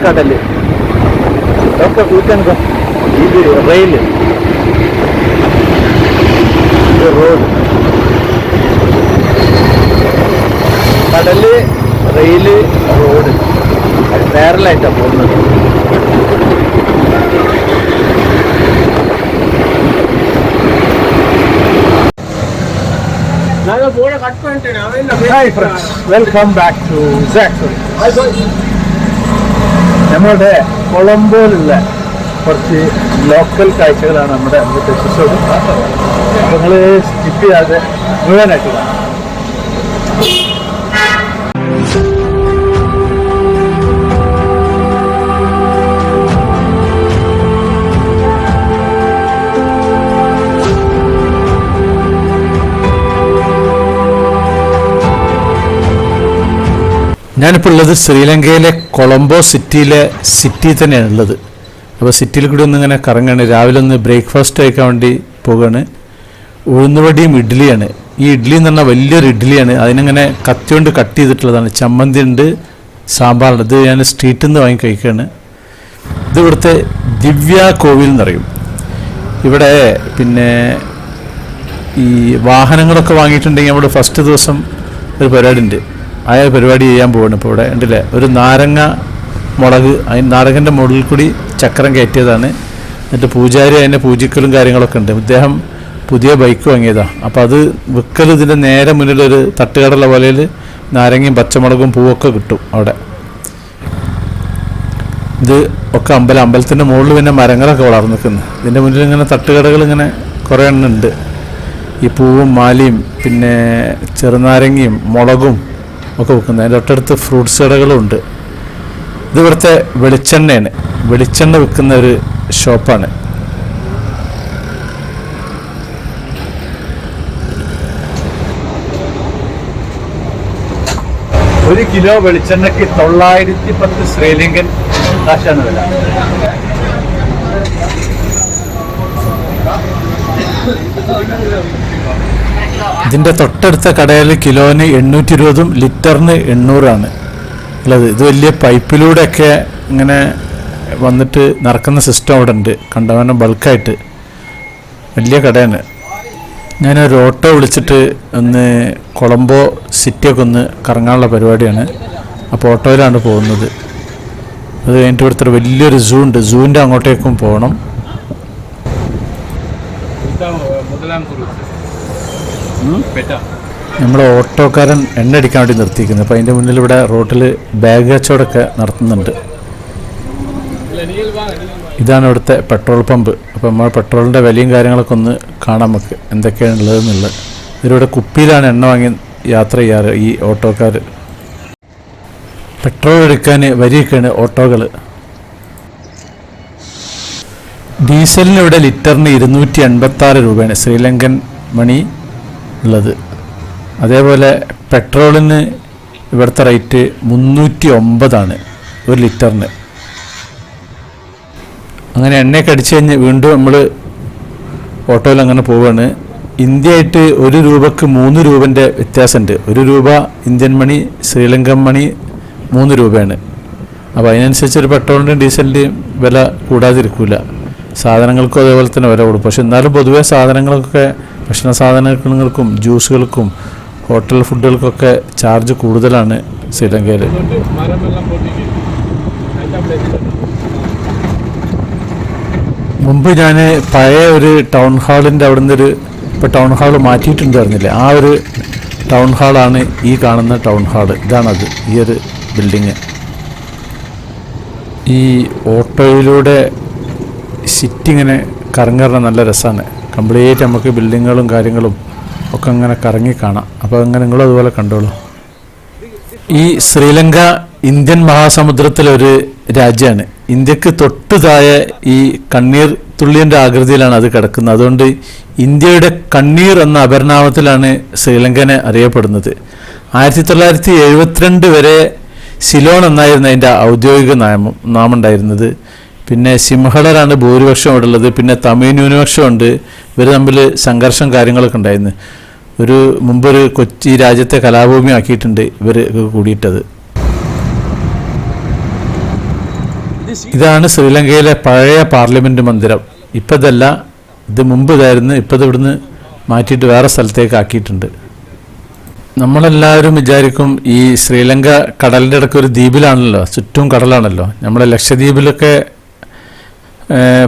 കടല് ഒക്കെ വീക്കെൻഡ് ഇത് റെയില് റോഡ് കടല് റെയില് റോഡ് പാരലായിട്ടാണ് പോകുന്നത്. Hi friends, welcome back to Zaxbury. നമ്മുടെ കൊളംബോയിലുള്ള കുറച്ച് ലോക്കൽ കാഴ്ചകളാണ് നമ്മുടെ ഇന്നത്തെ എപ്പിസോഡ്. അപ്പോൾ നിങ്ങൾ സ്കിപ്പ് ചെയ്യാതെ മുഴുവനായിട്ട് കാണാം. ഞാനിപ്പോൾ ഉള്ളത് ശ്രീലങ്കയിലെ കൊളംബോ സിറ്റി തന്നെയാണ് ഉള്ളത്. അപ്പോൾ സിറ്റിയിൽ കൂടി ഒന്നിങ്ങനെ കറങ്ങാണ്. രാവിലെ ഒന്ന് ബ്രേക്ക്ഫാസ്റ്റ് കഴിക്കാൻ വേണ്ടി പോവുകയാണ്. ഉഴുന്നുവടിയും ഇഡ്ഡലിയാണ്. ഈ ഇഡ്ഡലി എന്ന് പറഞ്ഞാൽ വലിയൊരു ഇഡ്ഡലിയാണ്. അതിനങ്ങനെ കത്തി കൊണ്ട് കട്ട് ചെയ്തിട്ടുള്ളതാണ്. ചമ്മന്തി ഉണ്ട്, സാമ്പാറുണ്ട്. ഇത് ഞാൻ സ്ട്രീറ്റിൽ നിന്ന് വാങ്ങി കഴിക്കുകയാണ്. ഇത് ഇവിടുത്തെ ദിവ്യ കോവിൽ എന്നറിയും. ഇവിടെ പിന്നെ ഈ വാഹനങ്ങളൊക്കെ വാങ്ങിയിട്ടുണ്ടെങ്കിൽ നമ്മൾ ഫസ്റ്റ് ദിവസം ഒരു പരിപാടി ഉണ്ട്. ആ പരിപാടി ചെയ്യാൻ പോവാണ്. ഇപ്പോൾ ഇവിടെ ഉണ്ടല്ലേ ഒരു നാരങ്ങ മുളക്, അതിന് നാരങ്ങൻ്റെ മുകളിൽ കൂടി ചക്രം കയറ്റിയതാണ്. എന്നിട്ട് പൂജാരി അതിൻ്റെ പൂജിക്കലും കാര്യങ്ങളൊക്കെ ഉണ്ട്. ഇദ്ദേഹം പുതിയ ബൈക്ക് വാങ്ങിയതാണ്. അപ്പോൾ അത് വിൽക്കൽ ഇതിൻ്റെ നേരെ മുന്നിലൊരു തട്ടുകടല പോലെയിൽ നാരങ്ങയും പച്ചമുളകും പൂവൊക്കെ കിട്ടും അവിടെ. ഇത് ഒക്കെ അമ്പലത്തിൻ്റെ മുകളിൽ പിന്നെ മരങ്ങളൊക്കെ വളർന്നു നിൽക്കുന്നത്. ഇതിൻ്റെ മുന്നിൽ ഇങ്ങനെ തട്ടുകടകൾ ഇങ്ങനെ കുറേ എണ്ണം ഉണ്ട്. ഈ പൂവും മാലയും പിന്നെ ചെറുനാരങ്ങയും മുളകും ഒക്കെ വെക്കുന്നത്. അതിൻ്റെ തൊട്ടടുത്ത് ഫ്രൂട്ട്സ് കടകളും ഉണ്ട്. ഇത് ഇവിടുത്തെ വെളിച്ചെണ്ണയാണ്. വെളിച്ചെണ്ണ വിൽക്കുന്ന ഒരു ഷോപ്പാണ്. ഒരു കിലോ വെളിച്ചെണ്ണയ്ക്ക് 910 ശ്രീലങ്കൻ കാശാണ് വില. ഇതിൻ്റെ തൊട്ടടുത്ത കടയിൽ കിലോന് 820 ലിറ്ററിന് 800 ഉള്ളത്. ഇത് വലിയ പൈപ്പിലൂടെയൊക്കെ ഇങ്ങനെ വന്നിട്ട് നടക്കുന്ന സിസ്റ്റം അവിടെ ഉണ്ട്. കണ്ടവണ്ണം ബൾക്കായിട്ട് വലിയ കടയാണ്. ഞാനൊരു ഓട്ടോ വിളിച്ചിട്ട് ഒന്ന് കൊളംബോ സിറ്റിയൊക്കെ ഒന്ന് കറങ്ങാനുള്ള പരിപാടിയാണ്. അപ്പോൾ ഓട്ടോയിലാണ് പോകുന്നത്. അത് കഴിഞ്ഞിട്ട് ഇവിടുത്തെ വലിയൊരു സൂ ഉണ്ട്. സൂവിൻ്റെ അങ്ങോട്ടേക്കും പോകണം. നമ്മൾ ഓട്ടോക്കാരൻ എണ്ണ അടിക്കാൻ വേണ്ടി നിർത്തിയിരിക്കുന്നത്. അപ്പോൾ അതിൻ്റെ മുന്നിൽ ഇവിടെ റോട്ടിൽ ബാഗ് കച്ചവടമൊക്കെ നടത്തുന്നുണ്ട്. ഇതാണ് ഇവിടുത്തെ പെട്രോൾ പമ്പ്. അപ്പോൾ നമ്മൾ പെട്രോളിൻ്റെ വിലയും കാര്യങ്ങളൊക്കെ ഒന്ന് കാണാൻ നമുക്ക് എന്തൊക്കെയാണ് ഉള്ളതെന്നുള്ളത്. ഇതിലൂടെ കുപ്പിയിലാണ് എണ്ണ വാങ്ങി യാത്ര ചെയ്യാറ് ഈ ഓട്ടോക്കാർ. പെട്രോൾ എടുക്കാൻ വരിയൊക്കെയാണ് ഓട്ടോകൾ. ഡീസലിന് ഇവിടെ ലിറ്ററിന് 286 രൂപയാണ് ശ്രീലങ്കൻ മണി ഉള്ളത്. അതേപോലെ പെട്രോളിന് ഇവിടുത്തെ റേറ്റ് 309 ഒരു ലിറ്ററിന്. അങ്ങനെ എണ്ണയൊക്കെ അടിച്ചു കഴിഞ്ഞ് വീണ്ടും നമ്മൾ ഓട്ടോയിൽ അങ്ങനെ പോവുകയാണ്. ഇന്ത്യയായിട്ട് 1 രൂപക്ക് 3 രൂപൻ്റെ വ്യത്യാസമുണ്ട്. 1 രൂപ ഇന്ത്യൻ മണി, ശ്രീലങ്കൻ മണി 3 രൂപയാണ്. അപ്പോൾ അതിനനുസരിച്ച് ഒരു പെട്രോളിൻ്റെയും ഡീസലിൻ്റെയും വില കൂടാതിരിക്കില്ല. സാധനങ്ങൾക്കും അതേപോലെ തന്നെ വില കൂടും. പക്ഷെ എന്നാലും പൊതുവേ സാധനങ്ങൾക്കൊക്കെ ഭക്ഷണ സാധനങ്ങൾക്കും ജ്യൂസുകൾക്കും ഹോട്ടൽ ഫുഡുകൾക്കൊക്കെ ചാർജ് കൂടുതലാണ് ശ്രീലങ്കയിൽ. മുമ്പ് ഞാൻ പഴയ ഒരു ടൗൺ ഹാളിൻ്റെ അവിടെ നിന്നൊരു ഇപ്പോൾ ടൗൺ ഹാൾ മാറ്റിയിട്ടുണ്ടായിരുന്നില്ലേ, ആ ഒരു ടൗൺ ഹാളാണ് ഈ കാണുന്ന ടൗൺ ഹാള്. ഇതാണത്, ഈ ഒരു ബിൽഡിങ്. ഈ ഓട്ടോയിലൂടെ സിറ്റി ഇങ്ങനെ കറങ്ങാറുള്ള നല്ല രസമാണ്. കംപ്ലീറ്റ് നമുക്ക് ബിൽഡിങ്ങുകളും കാര്യങ്ങളും ഒക്കെ അങ്ങനെ കറങ്ങി കാണാം. അപ്പോൾ അങ്ങനെ നിങ്ങളും അതുപോലെ കണ്ടോളൂ. ഈ ശ്രീലങ്ക ഇന്ത്യൻ മഹാസമുദ്രത്തിലൊരു രാജ്യമാണ്. ഇന്ത്യക്ക് തൊട്ടു താഴെ ഈ കണ്ണീർ തുള്ളിൻ്റെ ആകൃതിയിലാണ് അത് കിടക്കുന്നത്. അതുകൊണ്ട് ഇന്ത്യയുടെ കണ്ണീർ എന്ന അപരനാമത്തിലാണ് ശ്രീലങ്കനെ അറിയപ്പെടുന്നത്. 1972 വരെ സിലോൺ എന്നായിരുന്നു അതിൻ്റെ ഔദ്യോഗിക നാമം ഉണ്ടായിരുന്നത്. പിന്നെ സിംഹളരാണ് ഭൂരിപക്ഷം ഇവിടെ ഉള്ളത്. പിന്നെ തമിഴ് ന്യൂനപക്ഷമുണ്ട്. ഇവർ തമ്മിൽ സംഘർഷം കാര്യങ്ങളൊക്കെ ഉണ്ടായിരുന്നു. മുമ്പൊരു കൊച്ചി രാജ്യത്തെ കലാഭൂമി ആക്കിയിട്ടുണ്ട് ഇവർ കൂടിയിട്ടത്. ഇതാണ് ശ്രീലങ്കയിലെ പഴയ പാർലമെന്റ് മന്ദിരം. ഇപ്പം ഇതല്ല, ഇത് മുമ്പ് ഇതായിരുന്നു. ഇപ്പം ഇത് ഇവിടുന്ന് മാറ്റിയിട്ട് വേറെ സ്ഥലത്തേക്ക് ആക്കിയിട്ടുണ്ട്. നമ്മളെല്ലാവരും വിചാരിക്കും ഈ ശ്രീലങ്ക കടലിൻ്റെ ഇടയ്ക്ക് ഒരു ദ്വീപിലാണല്ലോ, ചുറ്റും കടലാണല്ലോ. നമ്മളെ ലക്ഷദ്വീപിലൊക്കെ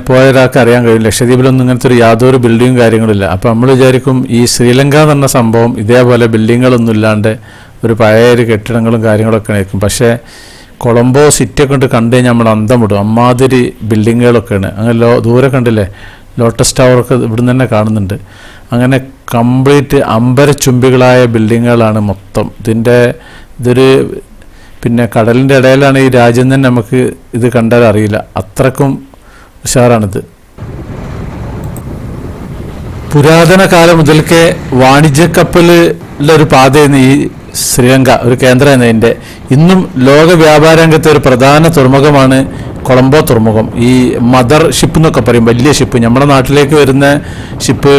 പോയ ഒരാൾക്ക് അറിയാൻ കഴിയും, ലക്ഷദ്വീപിലൊന്നും ഇങ്ങനത്തെ ഒരു യാതൊരു ബിൽഡിങ്ങും കാര്യങ്ങളില്ല. അപ്പോൾ നമ്മൾ വിചാരിക്കും ഈ ശ്രീലങ്ക എന്ന് പറഞ്ഞ സംഭവം ഇതേപോലെ ബിൽഡിങ്ങുകളൊന്നും ഇല്ലാണ്ട് ഒരു പഴയ ഒരു കെട്ടിടങ്ങളും കാര്യങ്ങളൊക്കെ ആയിരിക്കും. പക്ഷേ കൊളംബോ സിറ്റിയൊക്കെ കൊണ്ട് കണ്ടു കഴിഞ്ഞാൽ നമ്മൾ അന്തം വിടും. അമ്മാതിരി ബിൽഡിങ്ങുകളൊക്കെയാണ്. അങ്ങനെ ദൂരെ കണ്ടില്ലേ, ലോട്ടസ് ടവറൊക്കെ ഇവിടുന്ന് തന്നെ കാണുന്നുണ്ട്. അങ്ങനെ കംപ്ലീറ്റ് അമ്പരച്ചുംബികളായ ബിൽഡിങ്ങുകളാണ് മൊത്തം. ഇതൊരു പിന്നെ കടലിൻ്റെ ഇടയിലാണ് ഈ രാജ്യം തന്നെ. നമുക്ക് ഇത് കണ്ടാൽ അറിയില്ല, അത്രക്കും ഉഷാറാണിത്. പുരാതന കാലം മുതൽക്കേ വാണിജ്യ കപ്പലിലെ ഒരു പാതയെന്ന് ഈ ശ്രീലങ്ക ഒരു കേന്ദ്രമാണ് ഇതിൻ്റെ. ഇന്നും ലോക വ്യാപാര രംഗത്തെ ഒരു പ്രധാന തുറമുഖമാണ് കൊളംബോ തുറമുഖം. ഈ മദർ ഷിപ്പ് എന്നൊക്കെ പറയും, വലിയ ഷിപ്പ്. നമ്മുടെ നാട്ടിലേക്ക് വരുന്ന ഷിപ്പ്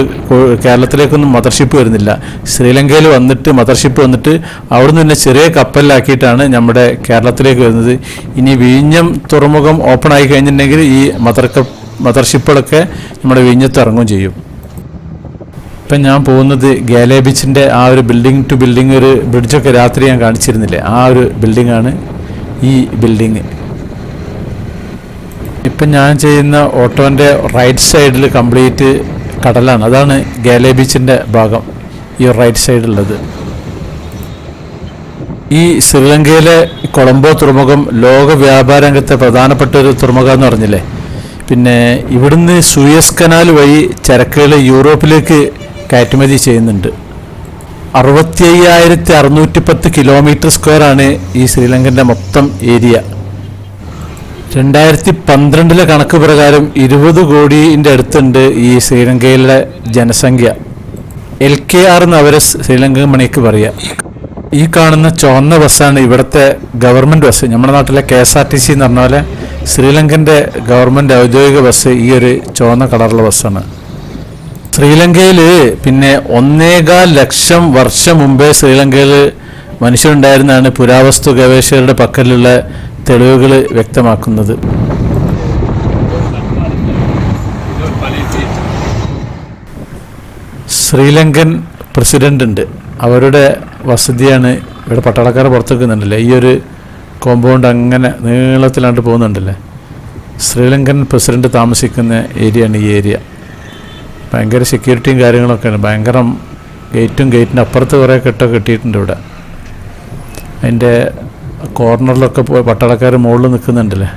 കേരളത്തിലേക്കൊന്നും മദർ ഷിപ്പ് വരുന്നില്ല. ശ്രീലങ്കയിൽ വന്നിട്ട് മദർ ഷിപ്പ് വന്നിട്ട് അവിടുന്ന് തന്നെ ചെറിയ കപ്പലിലാക്കിയിട്ടാണ് നമ്മുടെ കേരളത്തിലേക്ക് വരുന്നത്. ഇനി വിഴിഞ്ഞം തുറമുഖം ഓപ്പൺ ആയി കഴിഞ്ഞിട്ടുണ്ടെങ്കിൽ ഈ മദർ ഷിപ്പുകളൊക്കെ നമ്മുടെ വിഴിഞ്ഞത്ത് ഇറങ്ങുകയും ചെയ്യും. ഇപ്പം ഞാൻ പോകുന്നത് ഗാലെ ബീച്ചിൻ്റെ ആ ഒരു ബിൽഡിംഗ് ടു ബിൽഡിംഗ് ഒരു ബ്രിഡ്ജൊക്കെ രാത്രി ഞാൻ കാണിച്ചിരുന്നില്ലേ, ആ ഒരു ബിൽഡിങ്ങാണ് ഈ ബിൽഡിങ്. ഇപ്പം ഞാൻ ചെയ്യുന്ന ഓട്ടോൻ്റെ റൈറ്റ് സൈഡിൽ കംപ്ലീറ്റ് കടലാണ്. അതാണ് ഗാലെ ബീച്ചിൻ്റെ ഭാഗം, ഈ റൈറ്റ് സൈഡുള്ളത്. ഈ ശ്രീലങ്കയിലെ കൊളംബോ തുറമുഖം ലോക വ്യാപാര രംഗത്തെ പ്രധാനപ്പെട്ട ഒരു തുറമുഖം എന്ന് പറഞ്ഞില്ലേ. പിന്നെ ഇവിടുന്ന് സൂയസ് കനാൽ വഴി ചരക്കുകൾ യൂറോപ്പിലേക്ക് കയറ്റുമതി ചെയ്യുന്നുണ്ട്. 65,610 കിലോമീറ്റർ സ്ക്വയറാണ് ഈ ശ്രീലങ്കൻ്റെ മൊത്തം ഏരിയ. 2012 കണക്ക് പ്രകാരം 20 കോടിൻ്റെ അടുത്തുണ്ട് ഈ ശ്രീലങ്കയിലെ ജനസംഖ്യ. LKR എന്ന് അവരെ ശ്രീലങ്കൻ മണിക്ക് പറയുക. ഈ കാണുന്ന ചുവന്ന ബസ്സാണ് ഇവിടുത്തെ ഗവൺമെൻറ് ബസ്. നമ്മുടെ നാട്ടിലെ KSRTC എന്ന് പറഞ്ഞ പോലെ ശ്രീലങ്കൻ്റെ ഗവൺമെൻറ് ഔദ്യോഗിക ബസ് ഈ ഒരു ചുവന്ന കളറുള്ള ബസ്സാണ്. ശ്രീലങ്കയിൽ പിന്നെ 1.25 ലക്ഷം വർഷം മുമ്പേ ശ്രീലങ്കയിൽ മനുഷ്യരുണ്ടായിരുന്നാണ് പുരാവസ്തു ഗവേഷകരുടെ പക്കലുള്ള തെളിവുകൾ വ്യക്തമാക്കുന്നത്. ശ്രീലങ്കൻ പ്രസിഡന്റ് ഉണ്ട്, അവരുടെ വസതിയാണ് ഇവിടെ. പട്ടാളക്കാർ പുറത്ത് നിൽക്കുന്നുണ്ടല്ലേ, ഈ ഒരു കോമ്പൗണ്ട് അങ്ങനെ നീളത്തിലാണ്ട് പോകുന്നുണ്ടല്ലേ. ശ്രീലങ്കൻ പ്രസിഡന്റ് താമസിക്കുന്ന ഏരിയയാണ് ഈ ഏരിയ. ഭയങ്കര സെക്യൂരിറ്റിയും കാര്യങ്ങളൊക്കെയാണ്. ഭയങ്കര ഗേറ്റിൻ്റെ അപ്പുറത്ത് കുറേ കെട്ടൊക്കെ കെട്ടിയിട്ടുണ്ട് ഇവിടെ. അതിൻ്റെ കോർണറിലൊക്കെ പോയി പട്ടാളക്കാർ മുകളിൽ നിൽക്കുന്നുണ്ടല്ലേ.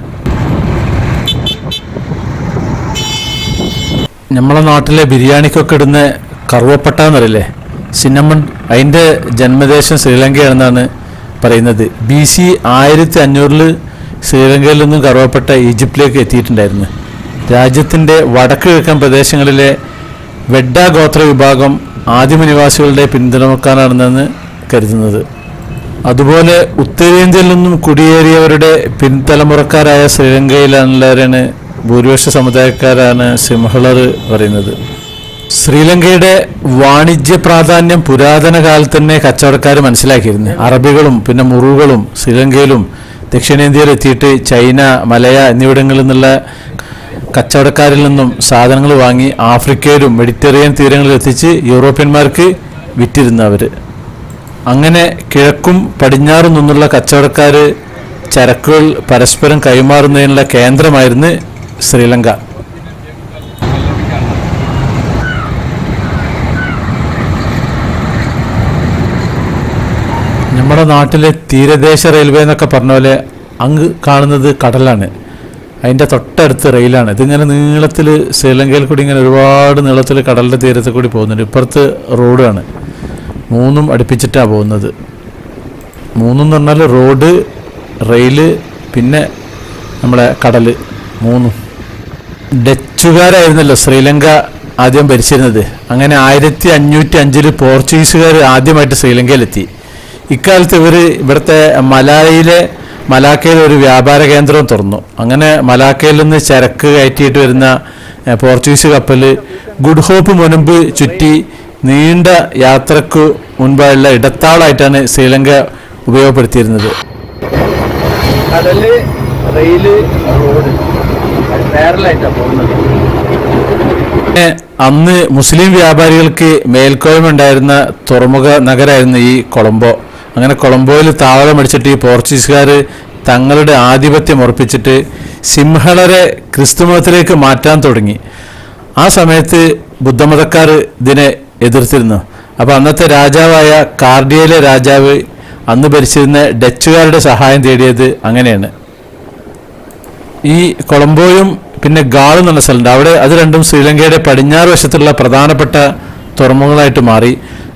നമ്മളെ നാട്ടിലെ ബിരിയാണിക്കൊക്കെ ഇടുന്ന കറുവപ്പട്ട എന്നറിയില്ലേ, സിന്നമൺ, അതിൻ്റെ ജന്മദേശം ശ്രീലങ്കയാണെന്നാണ് പറയുന്നത്. BC 1500 ശ്രീലങ്കയിൽ നിന്നും കറുവപ്പട്ട ഈജിപ്തിലേക്ക് എത്തിയിട്ടുണ്ടായിരുന്നു. രാജ്യത്തിൻ്റെ വടക്ക് കിഴക്കൻ പ്രദേശങ്ങളിലെ വെഡ്ഡ ഗോത്ര വിഭാഗം ആദിമ നിവാസികളുടെ പിന്തുണക്കാരാണെന്നാണ് കരുതുന്നത്. അതുപോലെ ഉത്തരേന്ത്യയിൽ നിന്നും കുടിയേറിയവരുടെ പിൻതലമുറക്കാരായ ശ്രീലങ്കയിലുള്ളവരാണ് ഭൂരിപക്ഷ സമുദായക്കാരാണ് സിംഹളർ പറയുന്നത്. ശ്രീലങ്കയുടെ വാണിജ്യ പ്രാധാന്യം പുരാതന കാലത്ത് തന്നെ കച്ചവടക്കാർ മനസ്സിലാക്കിയിരുന്നു. അറബികളും പിന്നെ മുറുകളും ശ്രീലങ്കയിലും ദക്ഷിണേന്ത്യയിൽ എത്തിയിട്ട് ചൈന, മലയ എന്നിവിടങ്ങളിൽ നിന്നുള്ള കച്ചവടക്കാരിൽ നിന്നും സാധനങ്ങൾ വാങ്ങി ആഫ്രിക്കയിലും മെഡിറ്ററേനിയൻ തീരങ്ങളിൽ എത്തിച്ച് യൂറോപ്യന്മാർക്ക് വിറ്റിരുന്നവർ. അങ്ങനെ കിഴക്കും പടിഞ്ഞാറും നിന്നുള്ള കച്ചവടക്കാർ ചരക്കുകൾ പരസ്പരം കൈമാറുന്നതിനുള്ള കേന്ദ്രമായിരുന്നു ശ്രീലങ്ക. നമ്മുടെ നാട്ടിലെ തീരദേശ റെയിൽവേ എന്നൊക്കെ പറഞ്ഞ പോലെ അങ്ങ് കാണുന്നത് കടലാണ്, അതിൻ്റെ തൊട്ടടുത്ത് റെയിലാണ്. ഇതിങ്ങനെ നീളത്തിൽ ശ്രീലങ്കയിൽ കൂടി ഇങ്ങനെ ഒരുപാട് നീളത്തിൽ കടലിൻ്റെ തീരത്ത് കൂടി പോകുന്നുണ്ട്. ഇപ്പുറത്ത് റോഡാണ്, മൂന്നും അടുപ്പിച്ചിട്ടാണ് പോകുന്നത്. മൂന്നെന്ന് പറഞ്ഞാൽ റോഡ്, റെയില്, പിന്നെ നമ്മുടെ കടൽ, മൂന്നും. ഡച്ചുകാരായിരുന്നല്ലോ ശ്രീലങ്ക ആദ്യം ഭരിച്ചിരുന്നത്. അങ്ങനെ 1505 പോർച്ചുഗീസുകാർ ആദ്യമായിട്ട് ശ്രീലങ്കയിലെത്തി. ഇക്കാലത്ത് ഇവിടുത്തെ മലാക്കയിൽ ഒരു വ്യാപാര കേന്ദ്രം തുറന്നു. അങ്ങനെ മലാക്കയിൽ നിന്ന് ചരക്ക് കയറ്റിയിട്ട് വരുന്ന പോർച്ചുഗീസ് കപ്പൽ ഗുഡ് ഹോപ്പ് മുൻപ് ചുറ്റി നീണ്ട യാത്രക്ക് മുൻപായുള്ള ഇടത്താളായിട്ടാണ് ശ്രീലങ്ക ഉപയോഗപ്പെടുത്തിയിരുന്നത്. കടല് റെയില് റോഡ് പാരലായിട്ടാണ് പോകുന്നത്. അന്ന് മുസ്ലിം വ്യാപാരികൾക്ക് മേൽക്കോയ്മ ഉണ്ടായിരുന്ന തുറമുഖ നഗരമായിരുന്നു ഈ കൊളംബോ. അങ്ങനെ കൊളംബോയിൽ താവളമടിച്ചിട്ട് ഈ പോർച്ചുഗീസുകാർ തങ്ങളുടെ ആധിപത്യം ഉറപ്പിച്ചിട്ട് സിംഹളരെ ക്രിസ്തുമതത്തിലേക്ക് മാറ്റാൻ തുടങ്ങി. ആ സമയത്ത് ബുദ്ധമതക്കാർ ഇതിനെ എതിർത്തിരുന്നു. അപ്പോൾ അന്നത്തെ രാജാവായ കാർഡിയയിലെ രാജാവ് അന്ന് ഭരിച്ചിരുന്ന ഡച്ചുകാരുടെ സഹായം തേടിയത് അങ്ങനെയാണ്. ഈ കൊളംബോയും പിന്നെ ഗാൾ എന്നുള്ള സ്ഥലമുണ്ട്, അവിടെ അത് രണ്ടും ശ്രീലങ്കയുടെ പടിഞ്ഞാറ് വശത്തുള്ള പ്രധാനപ്പെട്ട തുറമുഖങ്ങളായിട്ട് മാറി.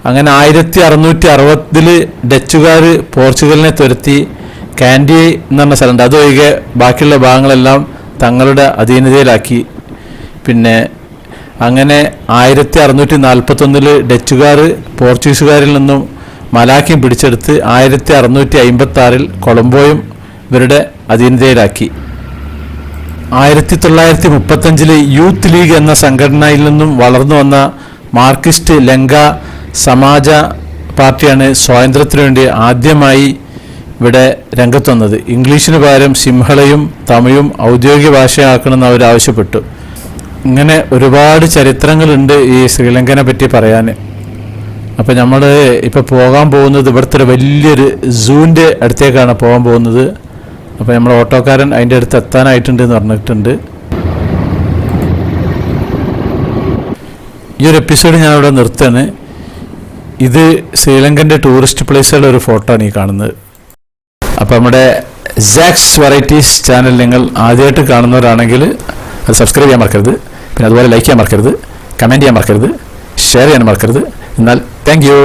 അങ്ങനെ 1660 ഡച്ചുകാർ പോർച്ചുഗലിനെ തുരത്തി കാൻഡി എന്ന് പറഞ്ഞ സ്ഥലമുണ്ട്, അതൊഴികെ ബാക്കിയുള്ള ഭാഗങ്ങളെല്ലാം തങ്ങളുടെ അധീനതയിലാക്കി. പിന്നെ അങ്ങനെ 1641 ഡച്ചുകാർ പോർച്ചുഗീസുകാരിൽ നിന്നും മലാക്കിയും പിടിച്ചെടുത്ത് 1656 കൊളംബോയും ഇവരുടെ അധീനതയിലാക്കി. 1935 യൂത്ത് ലീഗ് എന്ന സംഘടനയിൽ നിന്നും വളർന്നു വന്ന മാർക്സിസ്റ്റ് ലങ്ക സമാജ പാർട്ടിയാണ് സ്വാതന്ത്ര്യത്തിനു വേണ്ടി ആദ്യമായി ഇവിടെ രംഗത്ത് വന്നത്. ഇംഗ്ലീഷിന് പകരം സിംഹളയും തമിഴും ഔദ്യോഗിക ഭാഷയാക്കണമെന്ന് അവർ ആവശ്യപ്പെട്ടു. ഇങ്ങനെ ഒരുപാട് ചരിത്രങ്ങളുണ്ട് ഈ ശ്രീലങ്കനെ പറ്റി പറയാൻ. അപ്പോൾ നമ്മൾ ഇപ്പോൾ പോകാൻ പോകുന്നത് ഇവിടുത്തെ ഒരു വലിയൊരു സൂവിൻ്റെ അടുത്തേക്കാണ് പോകാൻ പോകുന്നത്. അപ്പോൾ നമ്മൾ ഓട്ടോക്കാരൻ അതിൻ്റെ അടുത്ത് എത്താനായിട്ടുണ്ട് എന്ന് പറഞ്ഞിട്ടുണ്ട്. ഈ ഒരു എപ്പിസോഡ് ഞാനിവിടെ നിർത്തുകയാണ്. ഇത് ശ്രീലങ്കൻ്റെ ടൂറിസ്റ്റ് പ്ലേസുകളുടെ ഒരു ഫോട്ടോ ആണ് ഈ കാണുന്നത്. അപ്പോൾ നമ്മുടെ സാക്സ് വെറൈറ്റീസ് ചാനൽ നിങ്ങൾ ആദ്യമായിട്ട് കാണുന്നവരാണെങ്കിൽ അത് സബ്സ്ക്രൈബ് ചെയ്യാൻ മറക്കരുത്. പിന്നെ അതുപോലെ ലൈക്ക് ചെയ്യാൻ മറക്കരുത്, കമൻറ്റ് ചെയ്യാൻ മറക്കരുത്, ഷെയർ ചെയ്യാൻ മറക്കരുത്. എന്നാൽ താങ്ക് യു.